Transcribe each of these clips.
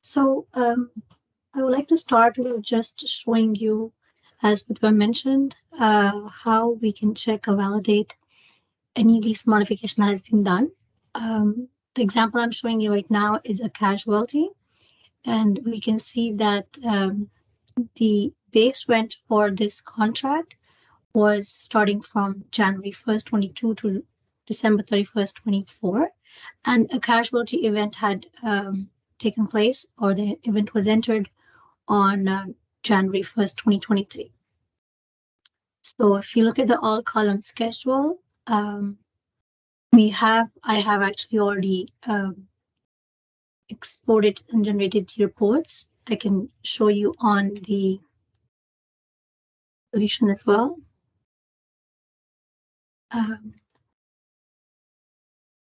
So I would like to start with just showing you, as Pratibha mentioned, how we can check or validate any lease modification that has been done. The example I'm showing you right now is a casualty, and we can see that the base rent for this contract was starting from January 1st, 22 to December 31st, 24. And a casualty event had taken place, or the event was entered on January 1st, 2023. So if you look at the all column schedule, I have actually already exported and generated the reports. I can show you on the solution as well.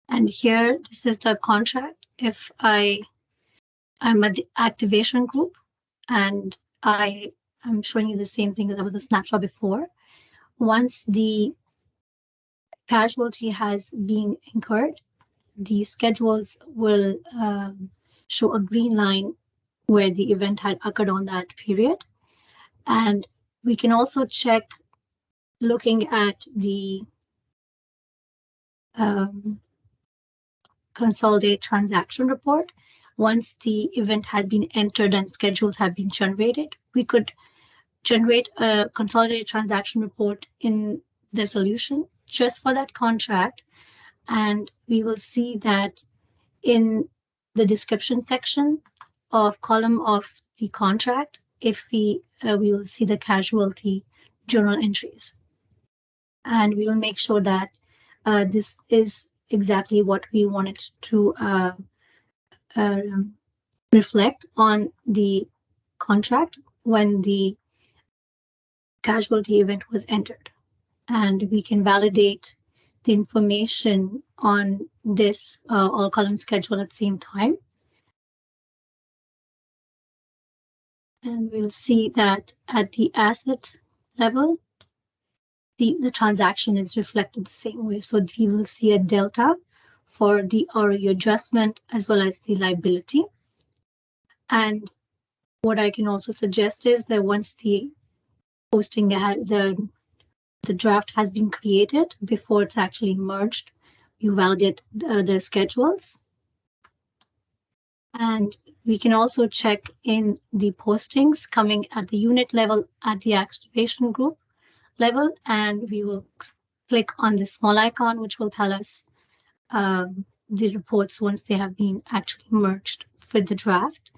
And here, this is the contract. If I'm at the activation group, and I'm showing you the same thing that was a snapshot before. Once the casualty has been incurred, the schedules will show a green line where the event had occurred on that period. And we can also check looking at the consolidated transaction report. Once the event has been entered and schedules have been generated, we could generate a consolidated transaction report in the solution just for that contract. And we will see that in the description section of column of the contract, if we will see the casualty journal entries. And we will make sure that this is exactly what we wanted to reflect on the contract when the casualty event was entered. And we can validate the information on this all column schedule at the same time. And we'll see that at the asset level, the transaction is reflected the same way. So we will see a delta for the ROE adjustment as well as the liability. And what I can also suggest is that once the posting the draft has been created, before it's actually merged, you validate the schedules. And we can also check in the postings coming at the unit level at the activation group level, and we will click on the small icon, which will tell us the reports once they have been actually merged with the draft.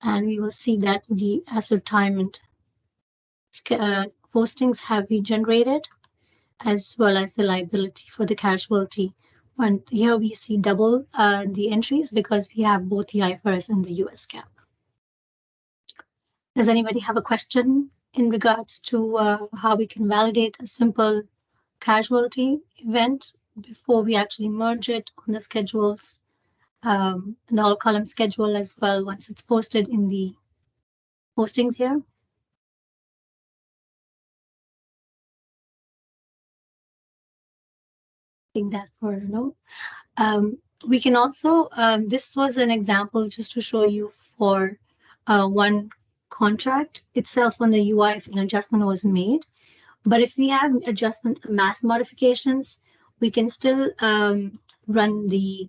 And we will see that the ascertainment postings have been generated, as well as the liability for the casualty. And here we see double the entries because we have both the IFRS and the US GAAP. Does anybody have a question in regards to how we can validate a simple casualty event before we actually merge it on the schedules, and the all column schedule as well once it's posted in the postings here? I think that for no. We can also, this was an example just to show you for one contract itself when the UI if an adjustment was made. But if we have mass modifications, we can still run the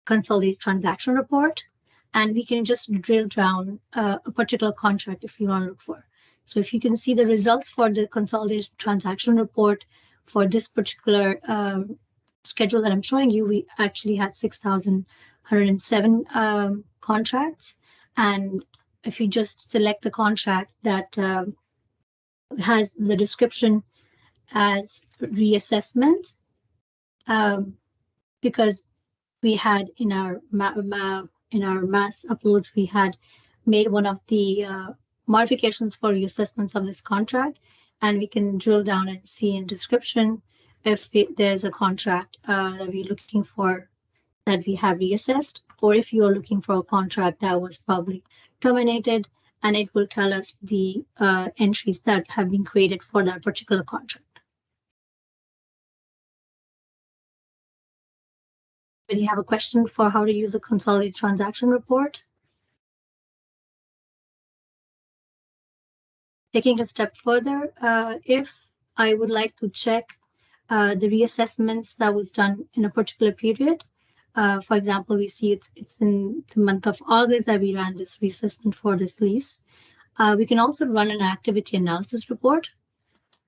consolidated transaction report, and we can just drill down a particular contract if you want to look for. So if you can see the results for the consolidated transaction report for this particular schedule that I'm showing you, we actually had 6,107 contracts. And if you just select the contract that has the description as reassessment, because we had in our mass uploads, we had made one of the modifications for reassessments of this contract, and we can drill down and see in description if there's a contract that we're looking for that we have reassessed, or if you're looking for a contract that was probably terminated, and it will tell us the entries that have been created for that particular contract. Do you have a question for how to use a consolidated transaction report? Taking a step further, if I would like to check the reassessments that was done in a particular period, for example, we see it's in the month of August that we ran this reassessment for this lease. We can also run an activity analysis report.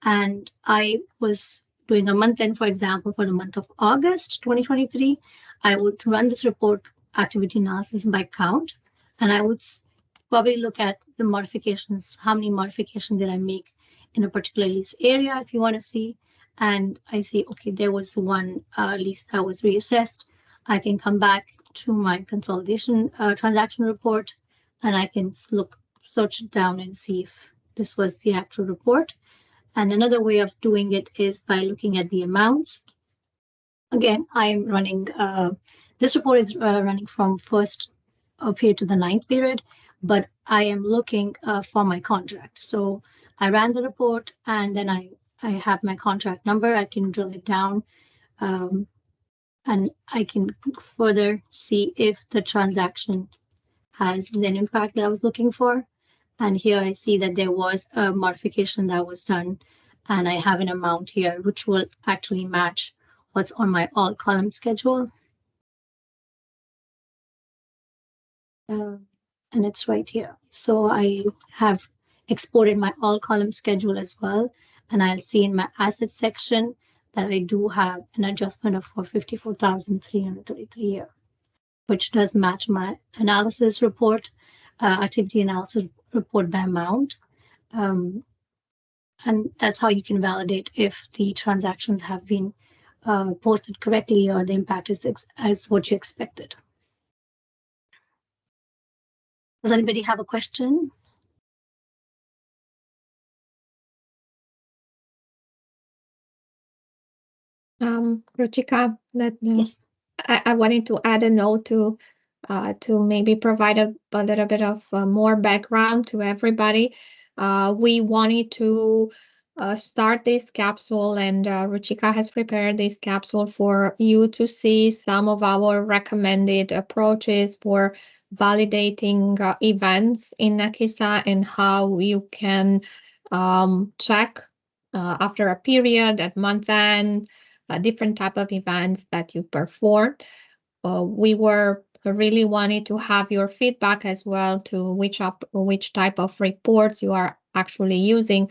And I was doing a month end, for example, for the month of August 2023. I would run this report activity analysis by count, and I would probably look at the modifications, how many modifications did I make in a particular lease area, if you want to see. And I see, okay, there was one lease that was reassessed. I can come back to my consolidation transaction report, and I can search it down and see if this was the actual report. And another way of doing it is by looking at the amounts. Again, I'm running, this report is running from first period to the ninth period, but I am looking for my contract. So I ran the report and then I have my contract number. I can drill it down and I can further see if the transaction has the impact that I was looking for. And here I see that there was a modification that was done, and I have an amount here which will actually match what's on my all column schedule. And it's right here. So I have exported my all column schedule as well. And I'll see in my asset section that I do have an adjustment of 54,333 here, which does match my analysis report, activity analysis report by amount. And that's how you can validate if the transactions have been posted correctly or the impact is as what you expected. Does anybody have a question? Ruchika, Yes. I wanted to add a note to maybe provide a little bit of more background to everybody. We wanted to start this capsule, and Ruchika has prepared this capsule for you to see some of our recommended approaches for validating events in Nakisa and how you can check after a period at month end different type of events that you performed. We were really wanting to have your feedback as well to which type of reports you are actually using.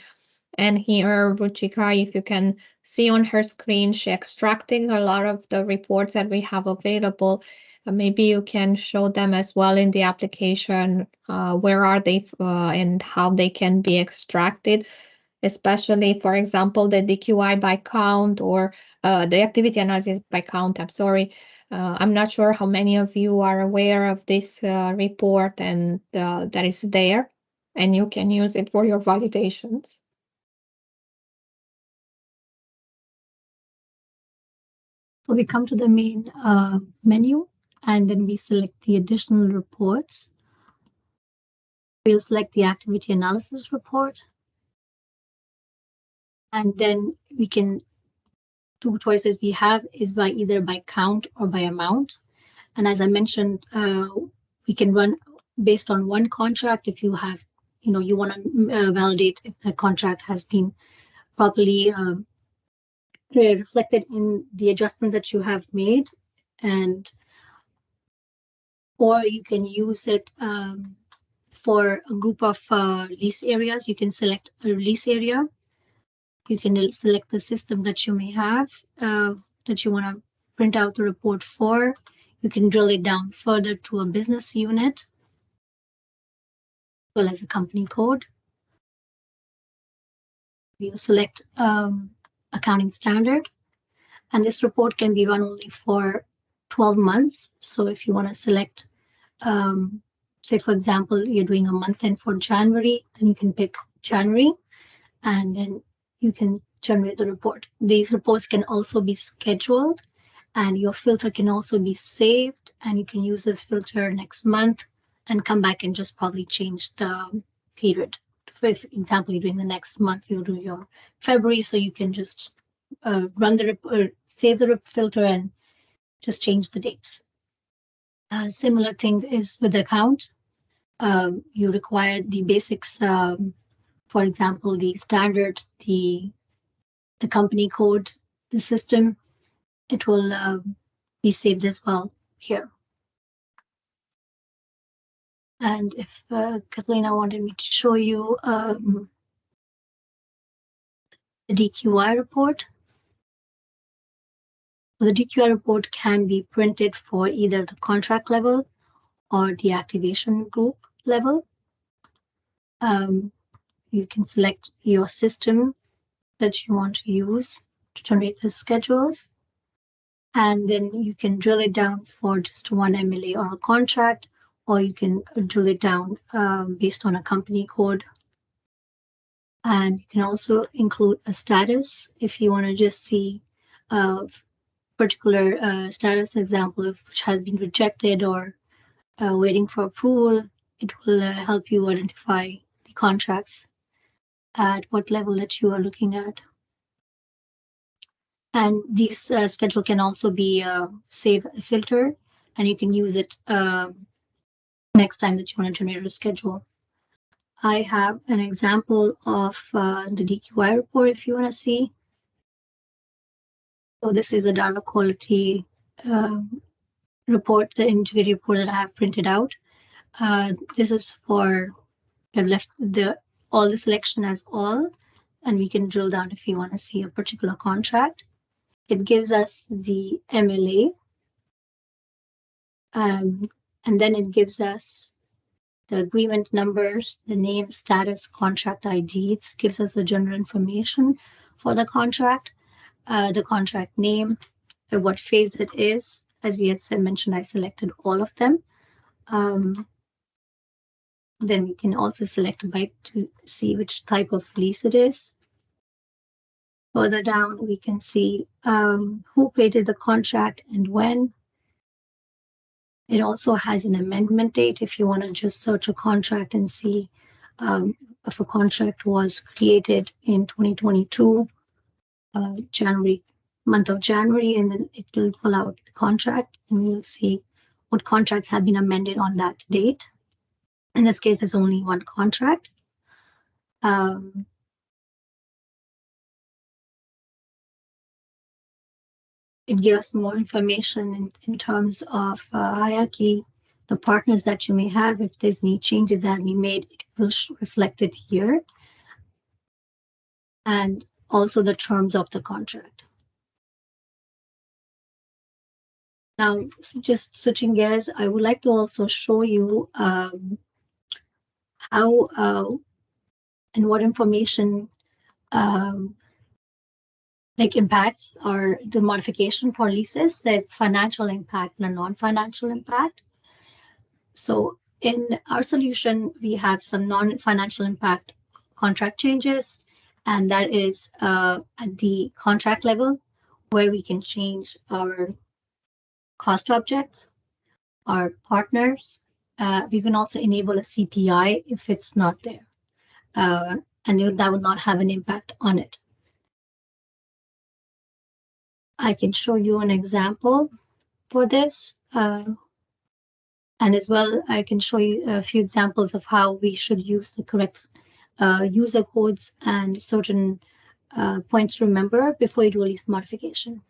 And here, Ruchika, if you can see on her screen, she extracting a lot of the reports that we have available. Maybe you can show them as well in the application. Where are they and how they can be extracted, especially, for example, the DQI by count or the activity analysis by count. I'm sorry. I'm not sure how many of you are aware of this report and that is there, and you can use it for your validations. So we come to the main menu and then we select the additional reports. We'll select the activity analysis report. And then we can, two choices we have is by either by count or by amount. And as I mentioned, we can run based on one contract. If you have, you want to validate if the contract has been properly reflected in the adjustment that you have made, and or you can use it for a group of lease areas. You can select a lease area. You can select the system that you may have that you want to print out the report for. You can drill it down further to a business unit, as well as a company code. We'll select accounting standard, and this report can be run only for 12 months. So if you want to select, say, for example, you're doing a month end for January, then you can pick January, and then you can generate the report. These reports can also be scheduled, and your filter can also be saved, and you can use the filter next month and come back and just probably change the period. For example, you're doing the next month, you'll do your February, so you can just run the report, save the filter, and just change the dates. Similar thing is with the account. You require the basics, for example, the standard, the company code, the system. It will be saved as well here. And if Catalina wanted me to show you the DQI report. The DQI report can be printed for either the contract level or the activation group level. You can select your system that you want to use to generate the schedules. And then you can drill it down for just one MLA or a contract, or you can drill it down based on a company code. And you can also include a status if you want to just see a particular status example which has been rejected or waiting for approval. It will help you identify the contracts at what level that you are looking at. And this schedule can also be save filter, and you can use it next time that you want to generate a schedule. I have an example of the DQI report if you want to see. So this is a data quality report, the integrity report that I have printed out. This is for, I've left all the selection as all, and we can drill down if you want to see a particular contract. It gives us the MLA, and then it gives us the agreement numbers, the name, status, contract ID. It gives us the general information for the contract name, and what phase it is. As we had mentioned, I selected all of them. Then we can also select by to see which type of lease it is. Further down, we can see who created the contract and when. It also has an amendment date if you want to just search a contract and see if a contract was created in 2022, month of January, and then it will pull out the contract and you'll see what contracts have been amended on that date. In this case, there's only one contract. It gives more information in terms of hierarchy, the partners that you may have. If there's any changes that we made, it will reflect it here. And also the terms of the contract. Now, just switching gears, I would like to also show you how and what information like impacts are the modification for leases. There's financial impact and a non-financial impact. So in our solution, we have some non-financial impact contract changes, and that is at the contract level where we can change our cost objects, our partners. We can also enable a CPI if it's not there, and that will not have an impact on it. I can show you an example for this. And as well, I can show you a few examples of how we should use the correct user codes and certain points to remember before you do a lease modification.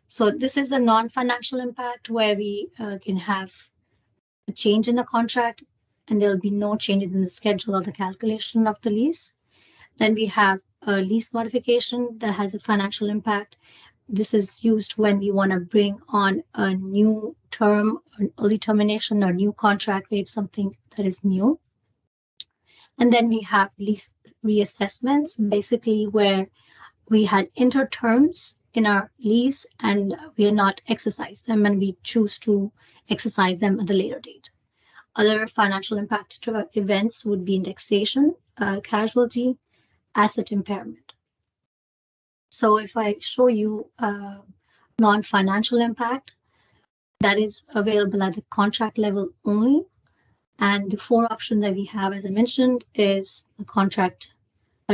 So this is a non-financial impact where we can have a change in the contract and there will be no changes in the schedule or the calculation of the lease. Then we have a lease modification that has a financial impact. This is used when we want to bring on a new term, an early termination, or new contract rate, something that is new. And then we have lease reassessments, basically where we had entered terms in our lease and we are not exercised them and we choose to exercise them at a later date. Other financial impact to events would be indexation, casualty, asset impairment. So if I show you non-financial impact, that is available at the contract level only. And the four options that we have, as I mentioned, is the contract,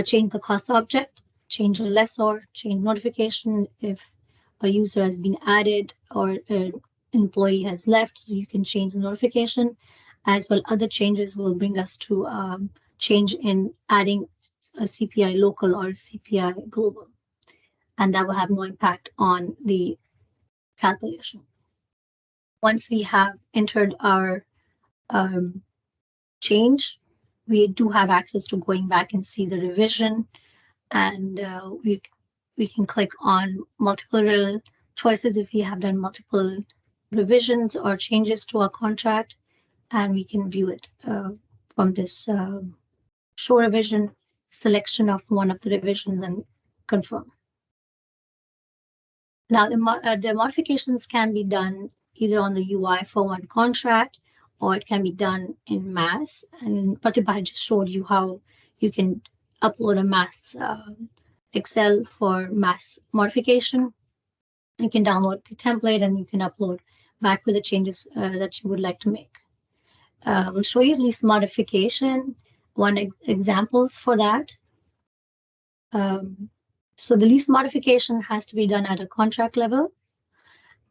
change the cost object, change the lessor, change notification if a user has been added or an employee has left, so you can change the notification. As well, other changes will bring us to change in adding a CPI local or CPI global, and that will have no impact on the calculation. Once we have entered our change, we do have access to going back and see the revision, and we can click on multiple choices if we have done multiple revisions or changes to our contract, and we can view it from this show revision selection of one of the revisions and confirm. Now, the modifications can be done either on the UI for one contract, or it can be done in mass. And Pratibha just showed you how you can upload a mass Excel for mass modification. You can download the template and you can upload back with the changes that you would like to make. We'll show you lease modification, examples for that. So the lease modification has to be done at a contract level,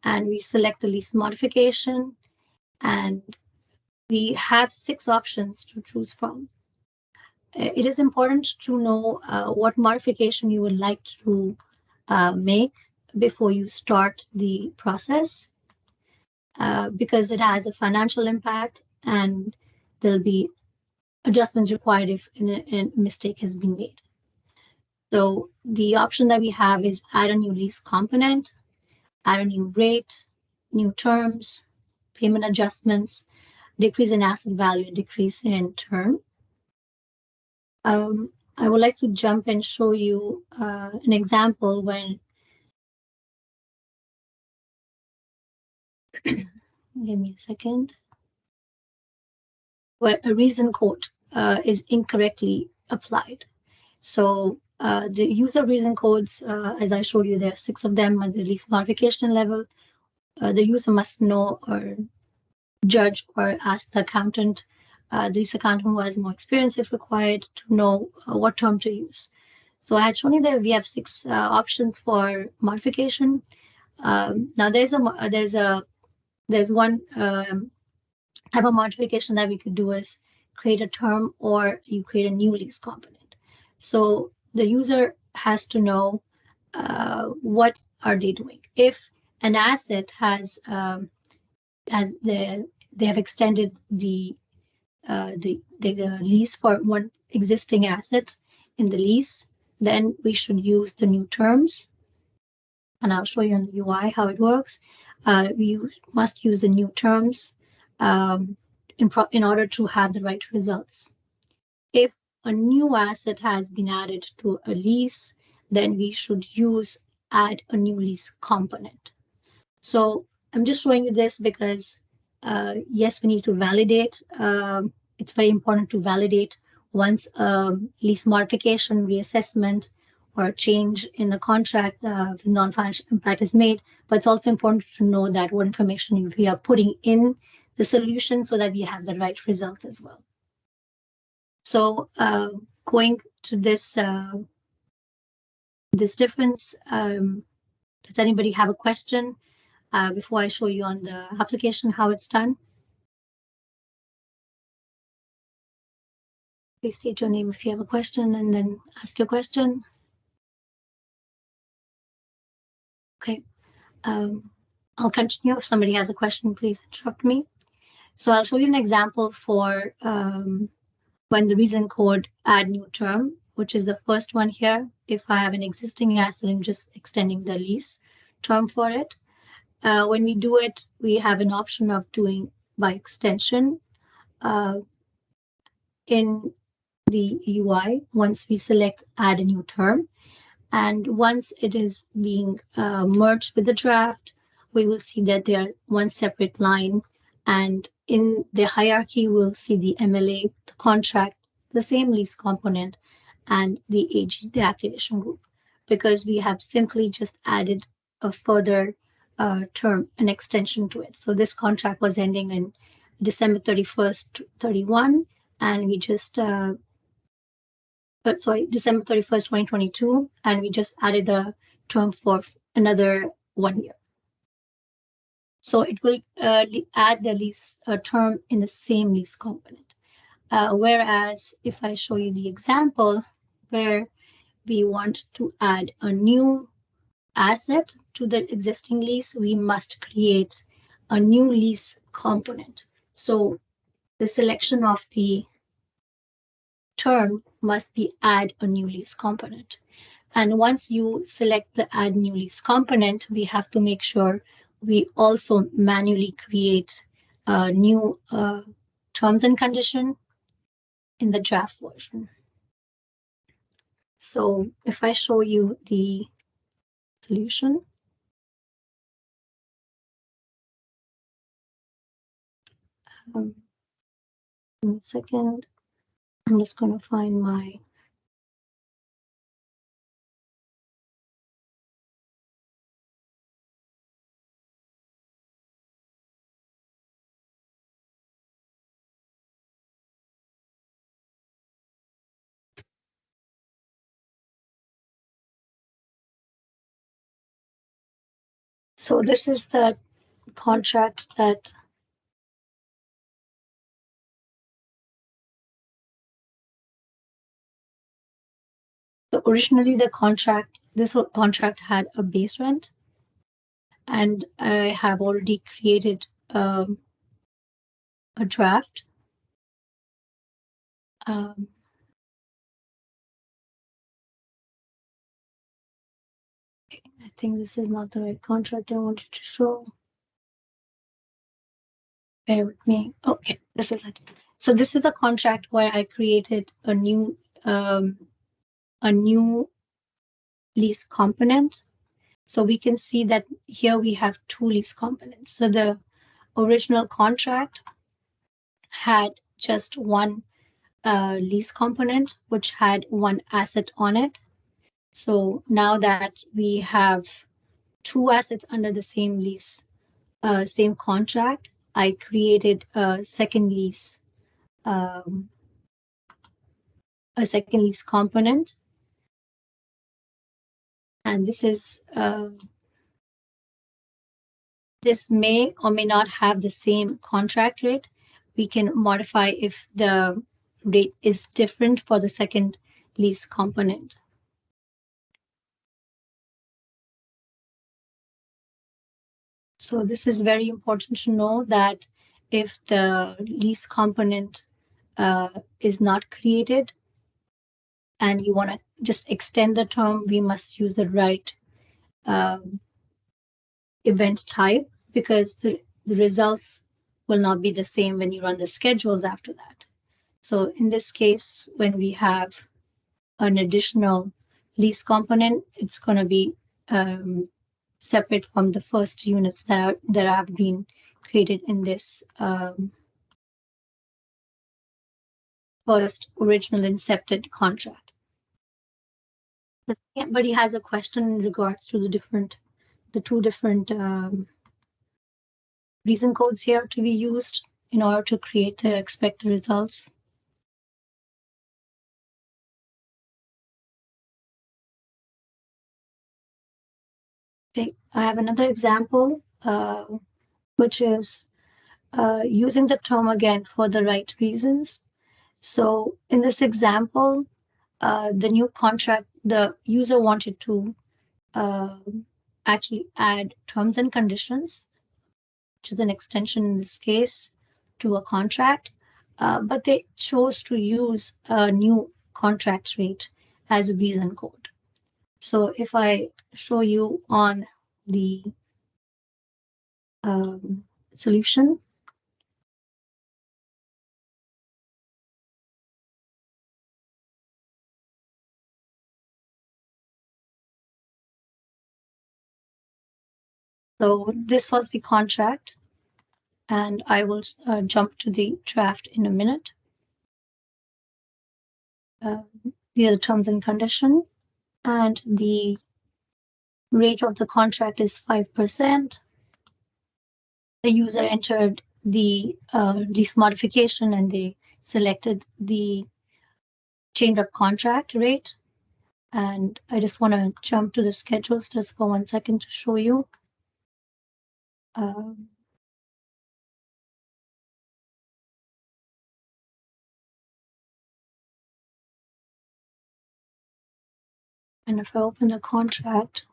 and we select the lease modification, and we have 6 options to choose from. It is important to know what modification you would like to make before you start the process, because it has a financial impact and there'll be adjustments required if a mistake has been made. So the option that we have is add a new lease component, add a new rate, new terms, payment adjustments, decrease in asset value, decrease in term. I would like to jump and show you an example when give me a second, where a reason code is incorrectly applied. So the user reason codes, as I showed you, there are 6 of them at the lease modification level. The user must know or judge or ask the accountant, the lease accountant who has more experience if required, to know what term to use. So I had shown you that we have 6 options for modification. Now there's one type of modification that we could do is create a term or you create a new lease component. So the user has to know what are they doing. If an asset they have extended the lease for one existing asset in the lease, then we should use the new terms. And I'll show you on the UI how it works. We must use the new terms in order to have the right results. If a new asset has been added to a lease, then we should add a new lease component. So I'm just showing you this because, yes, we need to validate. It's very important to validate once lease modification, reassessment, or change in the contract with non-financial impact is made. But it's also important to know that what information we are putting in the solution so that we have the right result as well. So going to this difference, does anybody have a question before I show you on the application how it's done? Please state your name if you have a question and then ask your question. Okay, I'll continue. If somebody has a question, please interrupt me. So I'll show you an example for when the reason code add new term, which is the first one here. If I have an existing asset, I'm just extending the lease term for it. When we do it, we have an option of doing by extension in the UI once we select add a new term. And once it is being merged with the draft, we will see that they are one separate line. And in the hierarchy, we'll see the MLA, the contract, the same lease component, and the AG, the activation group, because we have simply just added a further term, an extension to it. So this contract was ending in December 31st, 31, and we just December 31st, 2022, and we just added the term for another 1 year. So it will add the lease term in the same lease component. Whereas if I show you the example where we want to add a new asset to the existing lease, we must create a new lease component. So the selection of the term must be add a new lease component. And once you select the add new lease component, we have to make sure we also manually create a new terms and condition in the draft version. So if I show you the solution, give me a second, I'm just going to find my so this is the contract that so originally this contract had a base rent, and I have already created a draft. I think this is not the right contract I wanted to show. Bear with me. Okay, this is it. So this is the contract where I created a new lease component. So we can see that here we have two lease components. So the original contract had just one lease component, which had one asset on it. So now that we have two assets under the same lease, same contract, I created a second lease component. And this is this may or may not have the same contract rate. We can modify if the rate is different for the second lease component. So this is very important to know that if the lease component is not created and you want to just extend the term, we must use the right event type, because the results will not be the same when you run the schedules after that. So in this case, when we have an additional lease component, it's going to be separate from the first units that have been created in this first original incepted contract. If anybody has a question in regards to the two different reason codes here to be used in order to create the expected results. Okay, I have another example, which is using the term again for the right reasons. So in this example, the new contract, the user wanted to actually add terms and conditions, which is an extension in this case, to a contract, but they chose to use a new contract rate as a reason code. So if I show you on the solution, so this was the contract, and I will jump to the draft in a minute. These are the terms and condition, and the rate of the contract is 5%. The user entered the lease modification and they selected the change of contract rate. And I just want to jump to the schedules just for 1 second to show you. Um, and if I open a contract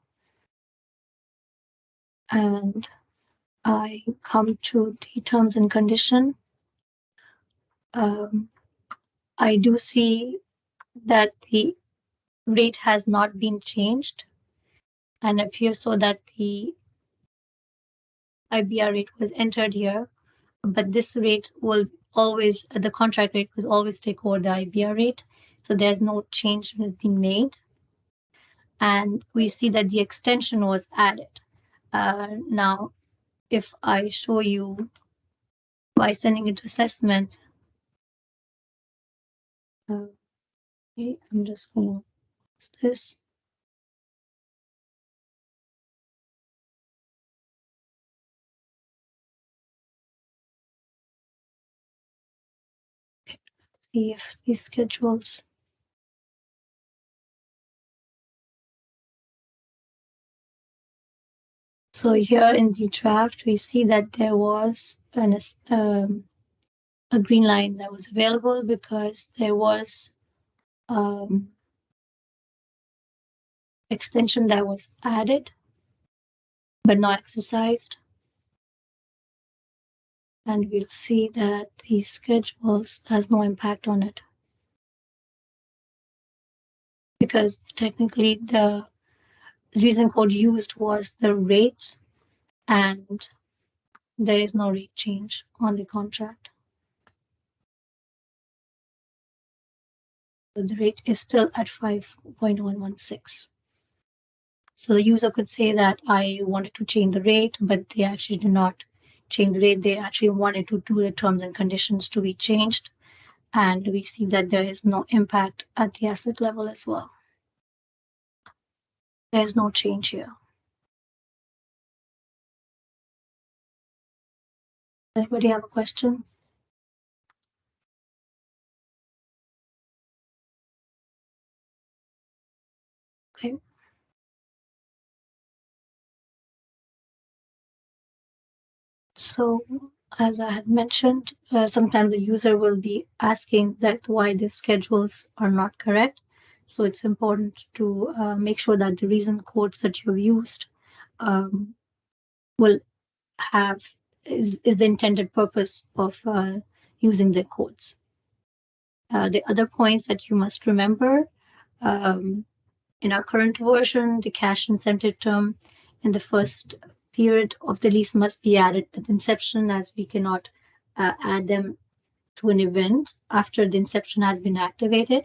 and I come to the terms and condition, um, I do see that the rate has not been changed and appears so that the IBR rate was entered here, but this rate will always, the contract rate will always take over the IBR rate. So there's no change has been made. And we see that the extension was added. Now, if I show you by sending it to assessment, okay, I'm just going to post this. See if these schedules. So here in the draft, we see that there was a green line that was available because there was extension that was added but not exercised. And we'll see that the schedules has no impact on it because technically the reason code used was the rate and there is no rate change on the contract. So the rate is still at 5.116. So the user could say that I wanted to change the rate, but they actually did not change the rate. They actually wanted to do the terms and conditions to be changed. And we see that there is no impact at the asset level as well. There is no change here. Anybody have a question? Okay. So as I had mentioned, sometimes the user will be asking that why the schedules are not correct. So it's important to make sure that the reason codes that you've used um, will have is the intended purpose of using the codes. The other points that you must remember um, in our current version, the cash incentive term in the first period of the lease must be added at inception, as we cannot add them to an event after the inception has been activated.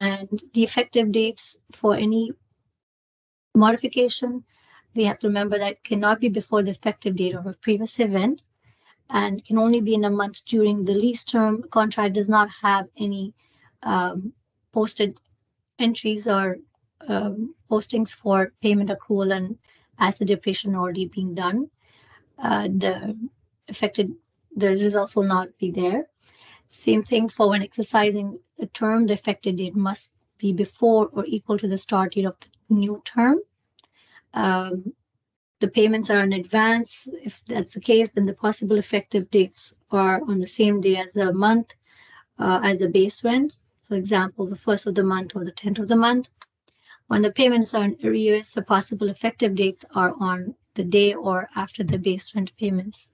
And the effective dates for any modification, we have to remember that it cannot be before the effective date of a previous event and can only be in a month during the lease term. Contract does not have any posted entries or postings for payment accrual and asset depreciation already being done. The affected, the results will not be there. Same thing for when exercising a term, the effective date must be before or equal to the start date of the new term. The payments are in advance. If that's the case, then the possible effective dates are on the same day as the month, as the base rent. For example, the first of the month or the 10th of the month. When the payments are in arrears, the possible effective dates are on the day or after the base rent payments.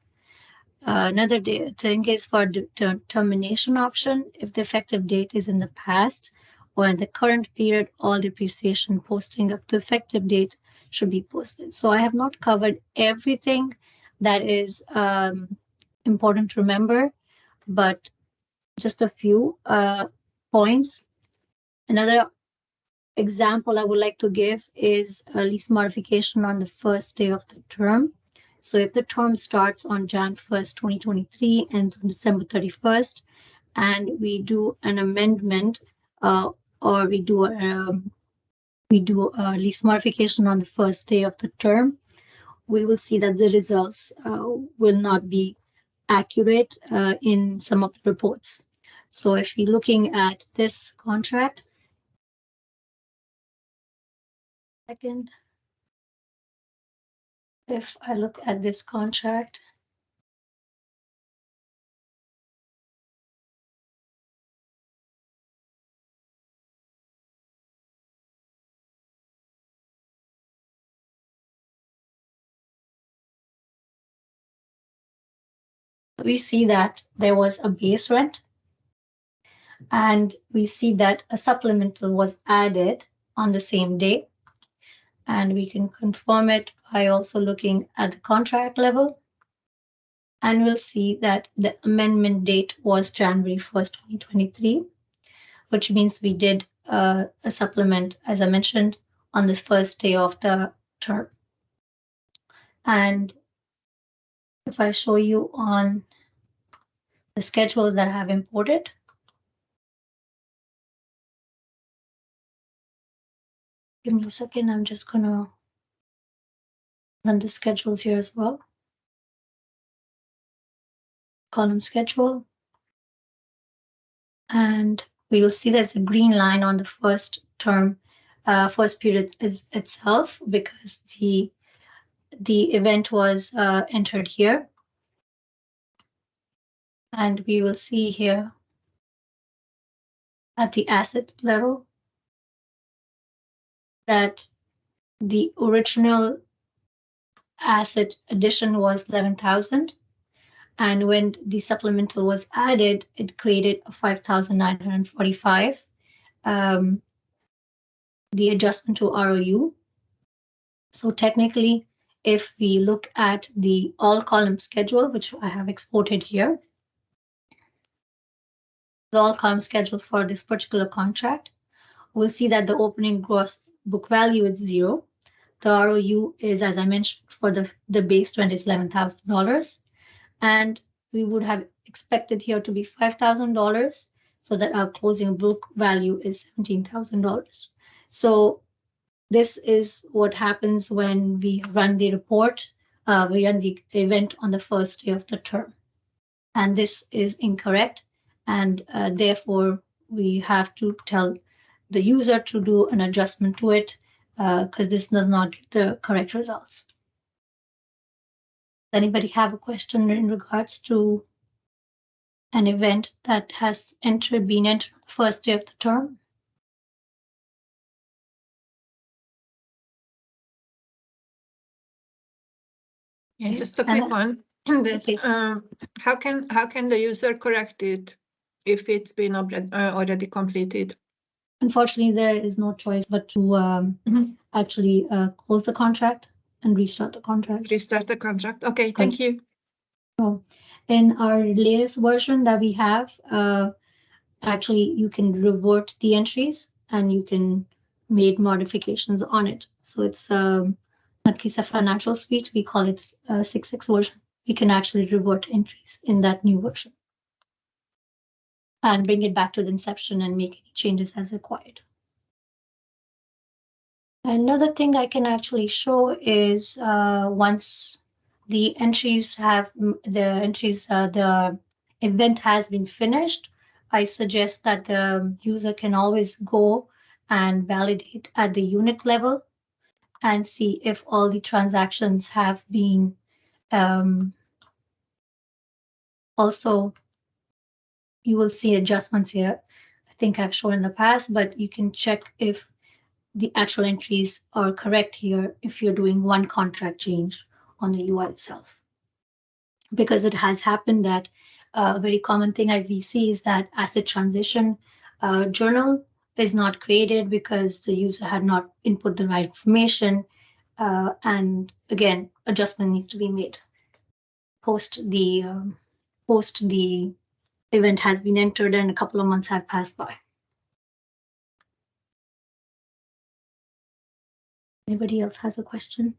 Another day, in case for termination option, if the effective date is in the past or in the current period, all depreciation posting up to effective date should be posted. So I have not covered everything that is important to remember, but just a few points. Another example I would like to give is a lease modification on the first day of the term. So if the term starts on Jan 1st, 2023 and December 31st, and we do an amendment or we do a lease modification on the first day of the term, we will see that the results will not be accurate in some of the reports. So if we're looking at this contract, second, if I look at this contract, we see that there was a base rent, and we see that a supplemental was added on the same day. And we can confirm it by also looking at the contract level. And we'll see that the amendment date was January 1st, 2023, which means we did a supplement, as I mentioned, on the first day of the term. And if I show you on the schedule that I have imported, give me a second, I'm just gonna run the schedules here as well. Column schedule. And we will see there's a green line on the first term, first period is itself, because the event was entered here. And we will see here at the asset level that the original asset addition was 11,000. And when the supplemental was added, it created a 5,945. The adjustment to ROU. So technically, if we look at the all column schedule, which I have exported here, the all column schedule for this particular contract, we'll see that the opening gross book value is 0. The ROU is, as I mentioned, for the base rent is $11,000. And we would have expected here to be $5,000, so that our closing book value is $17,000. So this is what happens when we run the report, we run the event on the first day of the term. And this is incorrect. And therefore, we have to tell the user to do an adjustment to it, because this does not get the correct results. Does anybody have a question in regards to an event that has been entered on the first day of the term? Yeah, just a quick one. How can the user correct it if it's been already completed? Unfortunately, there is no choice but to actually close the contract and restart the contract. Restart the contract. Okay, thank you. In our latest version that we have, actually you can revert the entries and you can make modifications on it. So it's Nakisa Financial Suite. We call it 6.6 version. You can actually revert entries in that new version and bring it back to the inception and make any changes as required. Another thing I can actually show is once the entries the event has been finished, I suggest that the user can always go and validate at the unit level and see if all the transactions have been also, you will see adjustments here. I think I've shown in the past, but you can check if the actual entries are correct here if you're doing one contract change on the UI itself. Because it has happened that a very common thing at VC is that asset transition journal is not created because the user had not input the right information. And again, adjustment needs to be made post the event has been entered and a couple of months have passed by. Anybody else has a question?